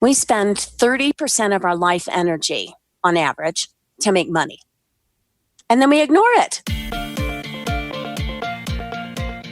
We spend 30% of our life energy on average to make money. And then we ignore it.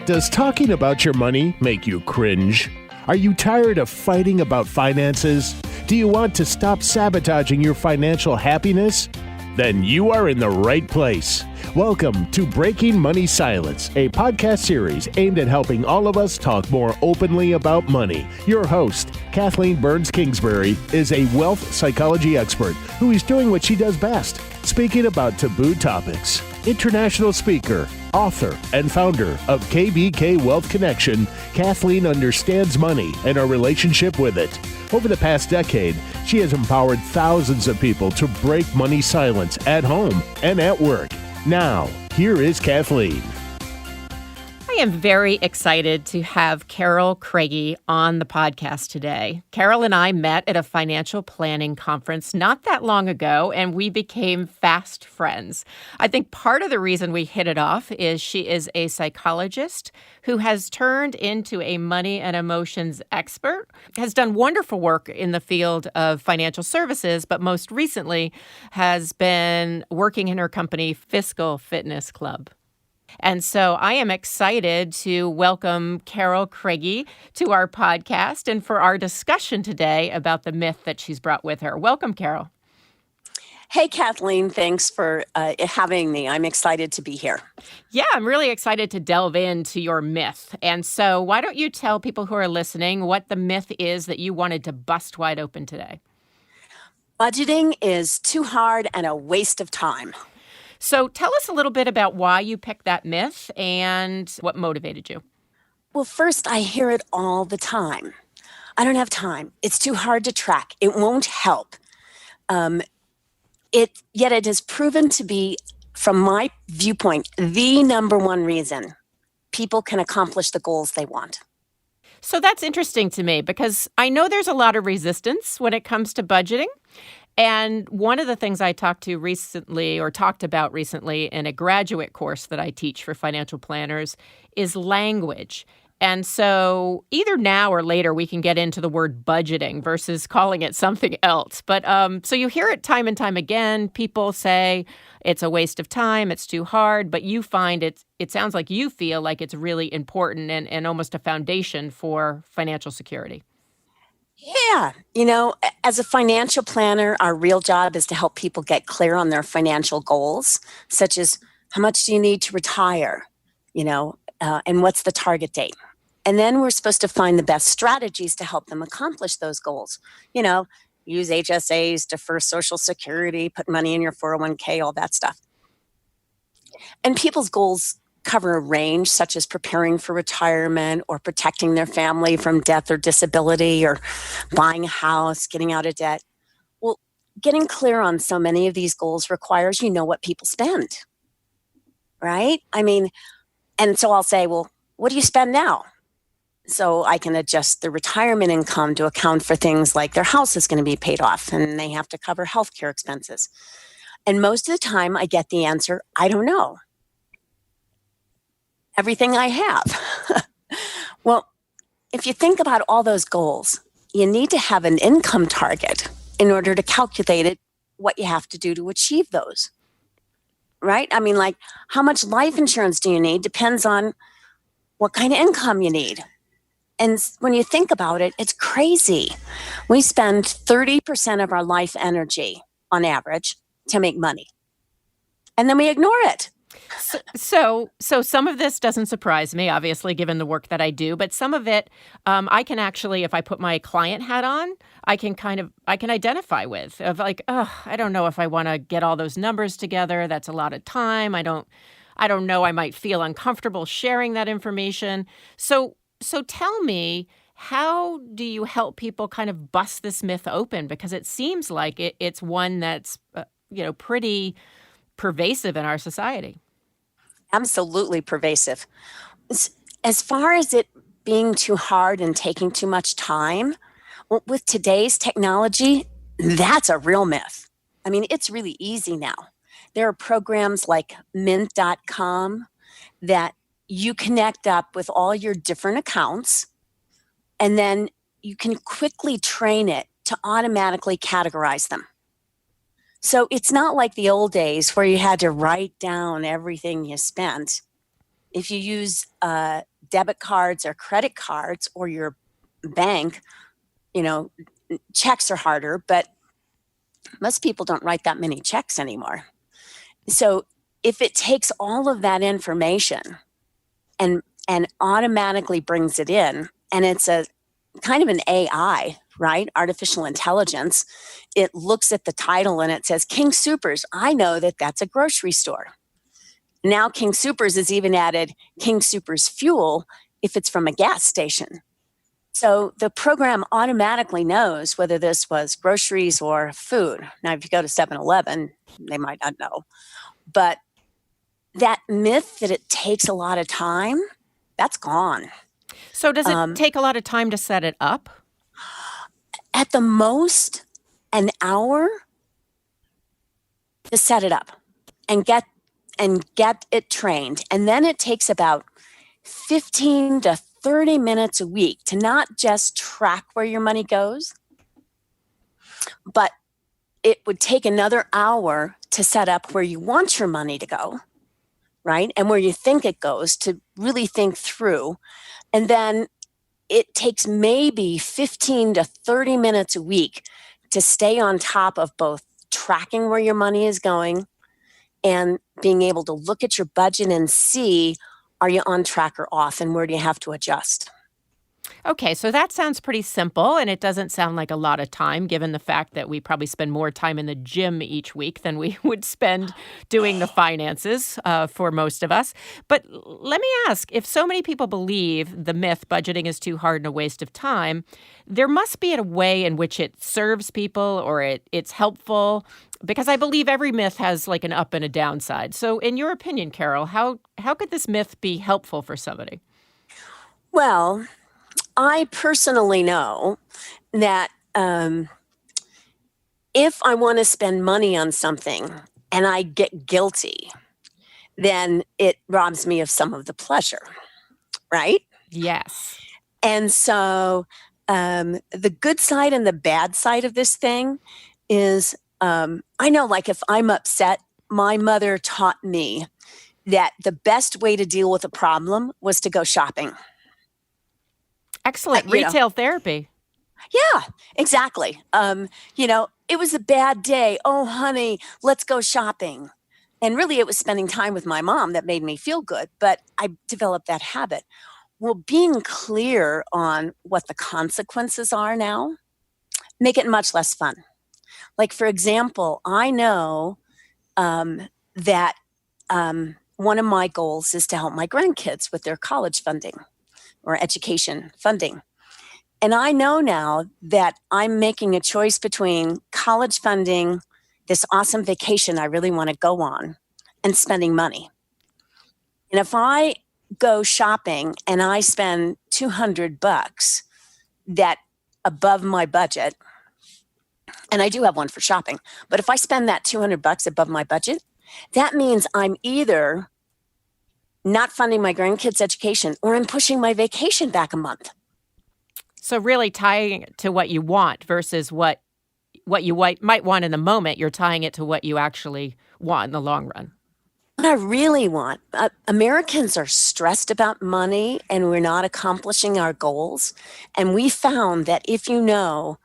Does talking about your money make you cringe? Are you tired of fighting about finances? Do you want to stop sabotaging your financial happiness? Then you are in the right place. Welcome to Breaking Money Silence, a podcast series aimed at helping all of us talk more openly about money. Your host, Kathleen Kingsbury, is a wealth psychology expert who is doing what she does best, speaking about taboo topics. International speaker, author, and founder of KBK Wealth Connection, Kathleen understands money and our relationship with it. Over the past decade, she has empowered thousands of people to break money silence at home and at work. Now, here is Kathleen. I am very excited to have Carol Craigie on the podcast today. Carol and I met at a financial planning conference not that long ago, and we became fast friends. I think part of the reason we hit it off is she is a psychologist who has turned into a money and emotions expert, has done wonderful work in the field of financial services, but most recently has been working in her company, Fiscal Fitness Club. And so I am excited to welcome Carol Craigie to our podcast and for our discussion today about the myth that she's brought with her. Welcome, Carol. Hey, Kathleen, thanks for having me. I'm excited to be here. Yeah, I'm really excited to delve into your myth. And so why don't you tell people who are listening what the myth is that you wanted to bust wide open today? Budgeting is too hard and a waste of time. So tell us a little bit about why you picked that myth and what motivated you. Well, first, I hear it all the time. I don't have time. It's too hard to track. It won't help. Yet it has proven to be, from my viewpoint, the number one reason people can accomplish the goals they want. So that's interesting to me because I know there's a lot of resistance when it comes to budgeting. And one of the things I talked about recently in a graduate course that I teach for financial planners is language. And so either now or later we can get into the word budgeting versus calling it something else. But so you hear it time and time again. People say it's a waste of time, it's too hard, but you find it sounds like you feel like it's really important and almost a foundation for financial security. Yeah. As a financial planner, our real job is to help people get clear on their financial goals, such as how much do you need to retire, and what's the target date? And then we're supposed to find the best strategies to help them accomplish those goals. Use HSAs, defer Social Security, put money in your 401k, all that stuff. And people's goals cover a range, such as preparing for retirement or protecting their family from death or disability or buying a house, getting out of debt. Well, getting clear on so many of these goals requires you know what people spend, right? And so I'll say, well, what do you spend now? So I can adjust the retirement income to account for things like their house is going to be paid off and they have to cover healthcare expenses. And most of the time I get the answer, I don't know. Everything I have. Well, if you think about all those goals, you need to have an income target in order to calculate what you have to do to achieve those, right? How much life insurance do you need depends on what kind of income you need. And when you think about it, it's crazy. We spend 30% of our life energy on average to make money. And then we ignore it. So some of this doesn't surprise me, obviously, given the work that I do. But some of it, I can actually, if I put my client hat on, I can identify with I don't know if I want to get all those numbers together. That's a lot of time. I don't know. I might feel uncomfortable sharing that information. So tell me, how do you help people kind of bust this myth open? Because it seems like it's one that's pretty pervasive in our society. Absolutely pervasive. As far as it being too hard and taking too much time, with today's technology, that's a real myth. It's really easy now. There are programs like mint.com that you connect up with all your different accounts, and then you can quickly train it to automatically categorize them. So it's not like the old days where you had to write down everything you spent. If you use debit cards or credit cards or your bank, checks are harder, but most people don't write that many checks anymore. So if it takes all of that information and automatically brings it in, and it's a kind of an AI, right? Artificial intelligence. It looks at the title and it says King Soopers. I know that that's a grocery store. Now King Soopers has even added King Soopers fuel if it's from a gas station. So the program automatically knows whether this was groceries or food. Now, if you go to 7-Eleven, they might not know. But that myth that it takes a lot of time, that's gone. So does it take a lot of time to set it up? At the most, an hour to set it up and get it trained. And then it takes about 15 to 30 minutes a week to not just track where your money goes, but it would take another hour to set up where you want your money to go, right? And where you think it goes, to really think through. And then it takes maybe 15 to 30 minutes a week to stay on top of both tracking where your money is going and being able to look at your budget and see, are you on track or off, and where do you have to adjust? Okay, so that sounds pretty simple, and it doesn't sound like a lot of time, given the fact that we probably spend more time in the gym each week than we would spend doing the finances for most of us. But let me ask, if so many people believe the myth budgeting is too hard and a waste of time, there must be a way in which it serves people or it's helpful, because I believe every myth has like an up and a downside. So in your opinion, Carol, how could this myth be helpful for somebody? Well, I personally know that if I want to spend money on something and I get guilty, then it robs me of some of the pleasure, right? Yes. And so the good side and the bad side of this thing is I know, like, if I'm upset, my mother taught me that the best way to deal with a problem was to go shopping. Excellent. Retail therapy. Yeah, exactly. It was a bad day. Oh, honey, let's go shopping. And really, it was spending time with my mom that made me feel good, but I developed that habit. Well, being clear on what the consequences are now make it much less fun. Like, for example, I know that one of my goals is to help my grandkids with their college funding or education funding. And I know now that I'm making a choice between college funding, this awesome vacation I really want to go on, and spending money. And if I go shopping and I spend $200 that above my budget, and I do have one for shopping, but if I spend that $200 above my budget, that means I'm either not funding my grandkids' education or I'm pushing my vacation back a month. So really tying it to what you want versus what you might want in the moment, you're tying it to what you actually want in the long run. What I really want, Americans are stressed about money and we're not accomplishing our goals. And we found that if you know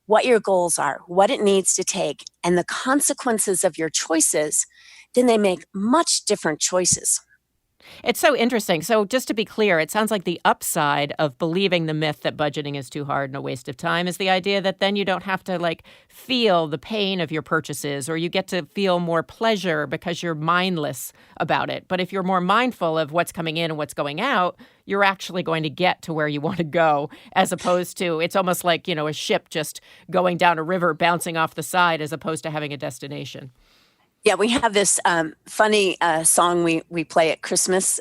what your goals are, what it needs to take, and the consequences of your choices, then they make much different choices. It's so interesting. So just to be clear, it sounds like the upside of believing the myth that budgeting is too hard and a waste of time is the idea that then you don't have to feel the pain of your purchases, or you get to feel more pleasure because you're mindless about it. But if you're more mindful of what's coming in and what's going out, you're actually going to get to where you want to go, as opposed to it's almost like, a ship just going down a river, bouncing off the side, as opposed to having a destination. Yeah, we have this funny song we play at Christmas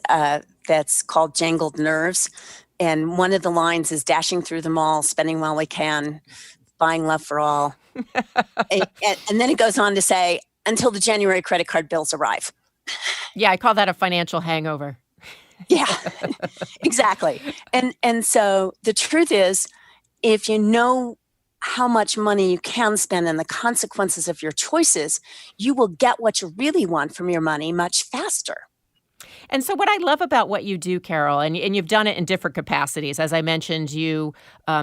that's called Jangled Nerves. And one of the lines is dashing through the mall, spending while we can, buying love for all. and then it goes on to say, until the January credit card bills arrive. Yeah, I call that a financial hangover. Yeah, exactly. And so the truth is, if you know how much money you can spend and the consequences of your choices, you will get what you really want from your money much faster. And so what I love about what you do, Carol, and you've done it in different capacities. As I mentioned, you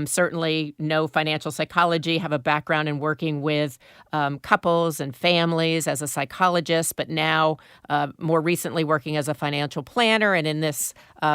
certainly know financial psychology, have a background in working with couples and families as a psychologist, but now more recently working as a financial planner and in this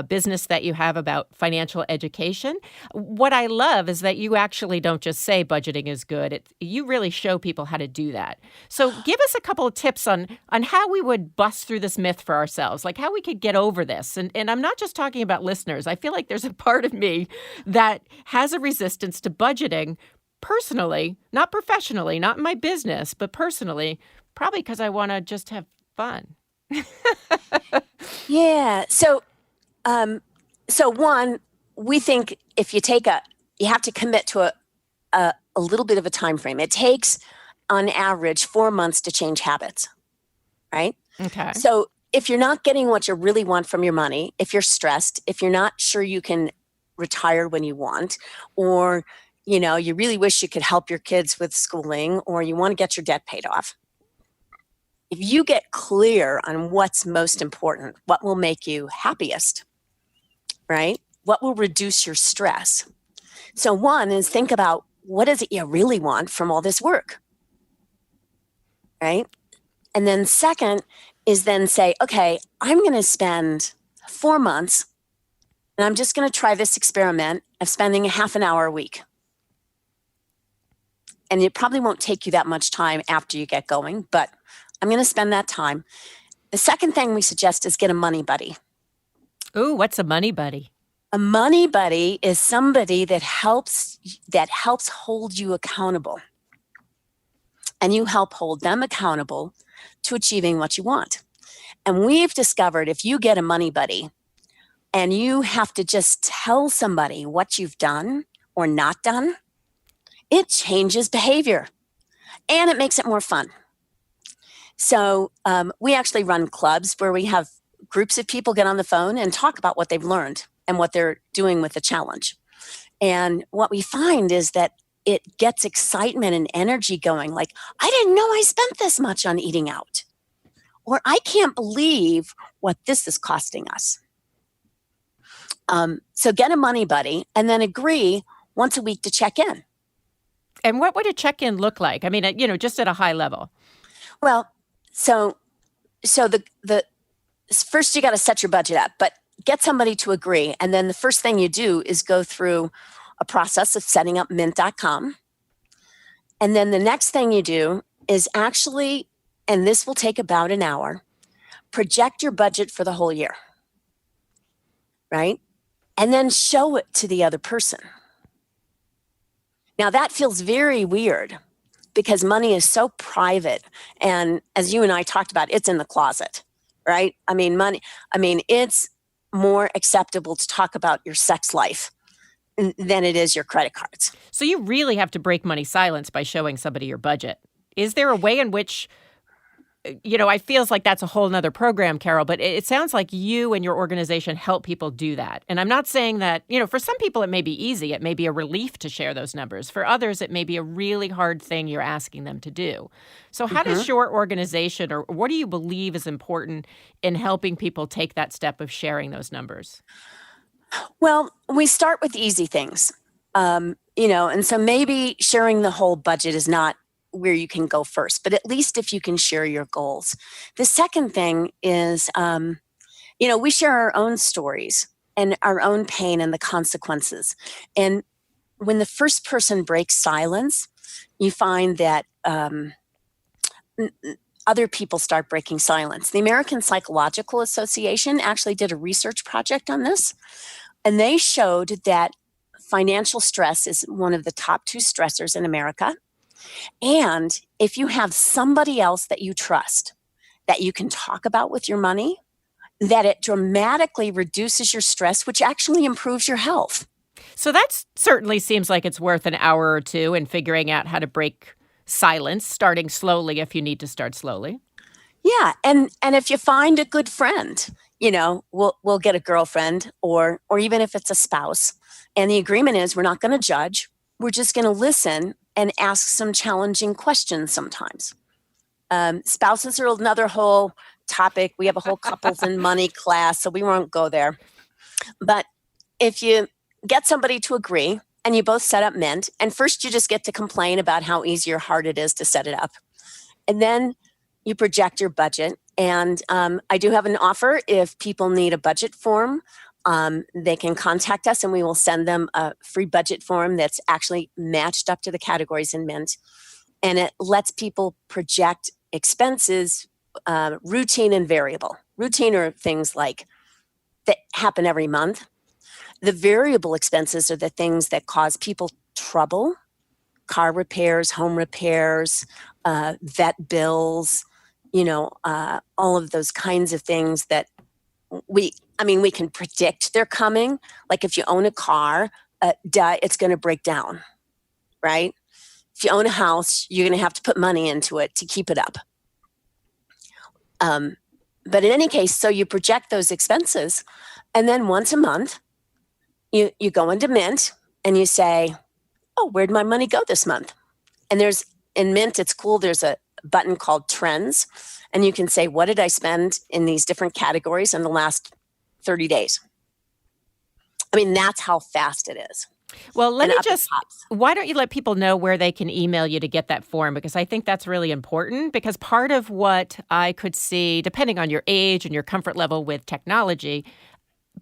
business that you have about financial education. What I love is that you actually don't just say budgeting is good. You really show people how to do that. So give us a couple of tips on how we would bust through this myth for ourselves, like how we could get over this. And I'm not just talking about listeners. I feel like there's a part of me that has a resistance to budgeting personally, not professionally, not in my business, but personally, probably because I want to just have fun. Yeah. So one, we think if you you have to commit to a little bit of a time frame. It takes, on average, 4 months to change habits, right? Okay. So if you're not getting what you really want from your money, if you're stressed, if you're not sure you can retire when you want, or you really wish you could help your kids with schooling, or you want to get your debt paid off. If you get clear on what's most important, what will make you happiest, right? What will reduce your stress? So one is think about what is it you really want from all this work, right? And then second is then say, okay, I'm going to spend 4 months and I'm just going to try this experiment of spending a half an hour a week. And it probably won't take you that much time after you get going, but I'm going to spend that time. The second thing we suggest is get a money buddy. Ooh, what's a money buddy? A money buddy is somebody that helps hold you accountable. And you help hold them accountable to achieving what you want. And we've discovered if you get a money buddy and you have to just tell somebody what you've done or not done, it changes behavior and it makes it more fun. So we actually run clubs where we have groups of people get on the phone and talk about what they've learned and what they're doing with the challenge. And what we find is that it gets excitement and energy going. Like, I didn't know I spent this much on eating out. Or I can't believe what this is costing us. So get a money buddy and then agree once a week to check in. And what would a check-in look like? I mean, just at a high level. Well, so the first you got to set your budget up, but get somebody to agree. And then the first thing you do is go through a process of setting up mint.com. And then the next thing you do is actually, and this will take about an hour, project your budget for the whole year, right? And then show it to the other person. Now that feels very weird because money is so private. And as you and I talked about, it's in the closet, right? It's more acceptable to talk about your sex life than it is your credit cards. So you really have to break money silence by showing somebody your budget. Is there a way in which, I feels like that's a whole nother program, Carol, but it sounds like you and your organization help people do that. And I'm not saying that, for some people it may be easy. It may be a relief to share those numbers. For others, it may be a really hard thing you're asking them to do. So how does your organization, or what do you believe is important in helping people take that step of sharing those numbers? Well, we start with easy things, and so maybe sharing the whole budget is not where you can go first, but at least if you can share your goals. The second thing is, we share our own stories and our own pain and the consequences. And when the first person breaks silence, you find that other people start breaking silence. The American Psychological Association actually did a research project on this, and they showed that financial stress is one of the top 2 stressors in America. And if you have somebody else that you trust, that you can talk about with your money, that it dramatically reduces your stress, which actually improves your health. So that certainly seems like it's worth an hour or two in figuring out how to break silence, starting slowly if you need to start slowly. Yeah, and if you find a good friend, we'll get a girlfriend or even if it's a spouse. And the agreement is we're not going to judge. we're just going to listen and ask some challenging questions sometimes. Spouses are another whole topic. We have a whole couples and money class, so we won't go there. But if you get somebody to agree and you both set up Mint, and first you just get to complain about how easy or hard it is to set it up. And then you project your budget. And I do have an offer. If people need a budget form, they can contact us and we will send them a free budget form that's actually matched up to the categories in Mint. And it lets people project expenses, routine and variable. Routine are things like that happen every month. The variable expenses are the things that cause people trouble: car repairs, home repairs, vet bills, all of those kinds of things that we can predict they're coming. Like if you own a car, it's going to break down, right? If you own a house, you're going to have to put money into it to keep it up. But in any case, so you project those expenses, and then once a month, you go into Mint and you say, oh, where'd my money go this month? And in Mint, it's cool, there's a button called Trends, and you can say, what did I spend in these different categories in the last 30 days? That's how fast it is. Well, why don't you let people know where they can email you to get that form? Because I think that's really important, because part of what I could see, depending on your age and your comfort level with technology,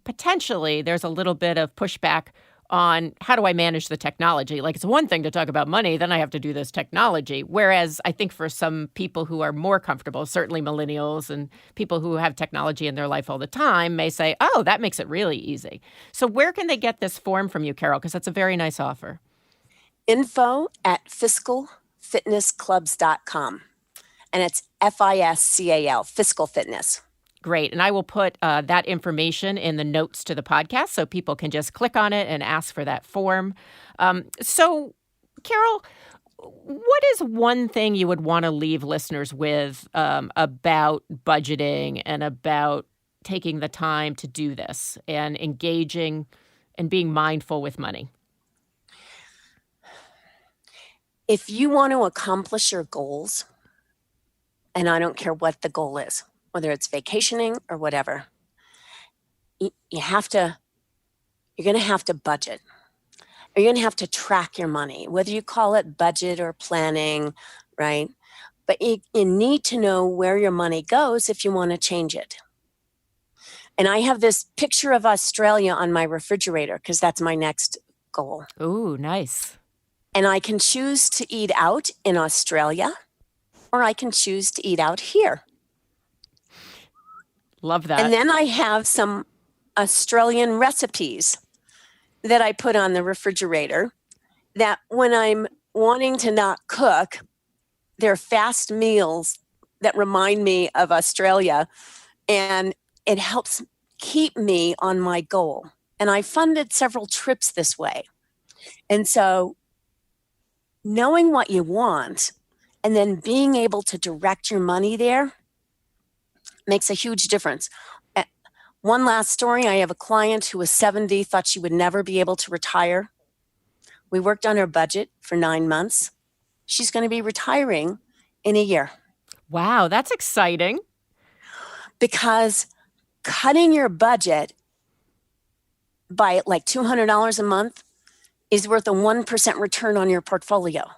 potentially there's a little bit of pushback on how do I manage the technology? Like, it's one thing to talk about money, then I have to do this technology. Whereas I think for some people who are more comfortable, certainly millennials and people who have technology in their life all the time may say, oh, that makes it really easy. So where can they get this form from you, Carol? Because that's a very nice offer. info@fiscalfitnessclubs.com. And it's FISCAL, Fiscal Fitness. Great. And I will put that information in the notes to the podcast so people can just click on it and ask for that form. So, Carol, what is one thing you would want to leave listeners with about budgeting and about taking the time to do this and engaging and being mindful with money? If you want to accomplish your goals, and I don't care what the goal is, whether it's vacationing or whatever, you're going to have to budget. Or you're going to have to track your money, whether you call it budget or planning, right? But you need to know where your money goes if you want to change it. And I have this picture of Australia on my refrigerator because that's my next goal. Ooh, nice. And I can choose to eat out in Australia, or I can choose to eat out here. Love that. And then I have some Australian recipes that I put on the refrigerator that when I'm wanting to not cook, they're fast meals that remind me of Australia, and it helps keep me on my goal. And I funded several trips this way. And so knowing what you want and then being able to direct your money there makes a huge difference. One last story. I have a client who was 70, thought she would never be able to retire. We worked on her budget for 9 months. She's going to be retiring in a year. Wow, that's exciting. Because cutting your budget by like $200 a month is worth a 1% return on your portfolio,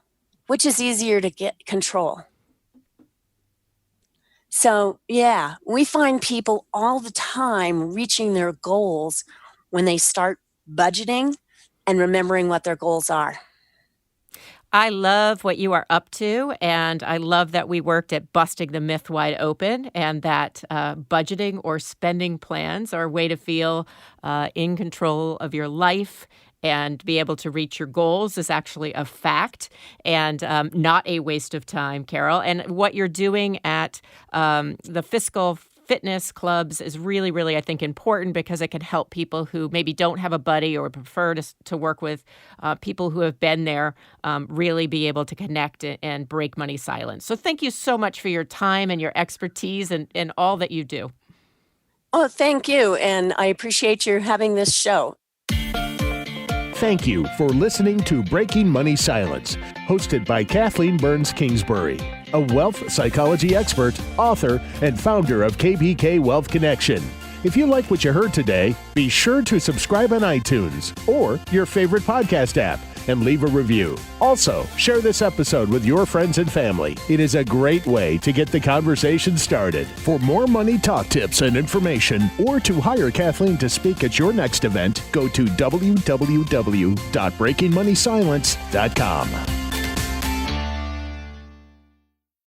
which is easier to get control. So, yeah, we find people all the time reaching their goals when they start budgeting and remembering what their goals are. I love what you are up to, and I love that we worked at busting the myth wide open, and that budgeting or spending plans are a way to feel in control of your life and be able to reach your goals is actually a fact and not a waste of time, Carol. And what you're doing at the Fiscal Fitness Clubs is really, really, I think, important because it can help people who maybe don't have a buddy or prefer to work with people who have been there really be able to connect and break money silence. So thank you so much for your time and your expertise and all that you do. Oh, thank you. And I appreciate you having this show. Thank you for listening to Breaking Money Silence, hosted by Kathleen Burns Kingsbury, a wealth psychology expert, author, and founder of KBK Wealth Connection. If you like what you heard today, be sure to subscribe on iTunes or your favorite podcast app and leave a review. Also, share this episode with your friends and family. It is a great way to get the conversation started. For more money talk tips and information, or to hire Kathleen to speak at your next event, go to www.breakingmoneysilence.com.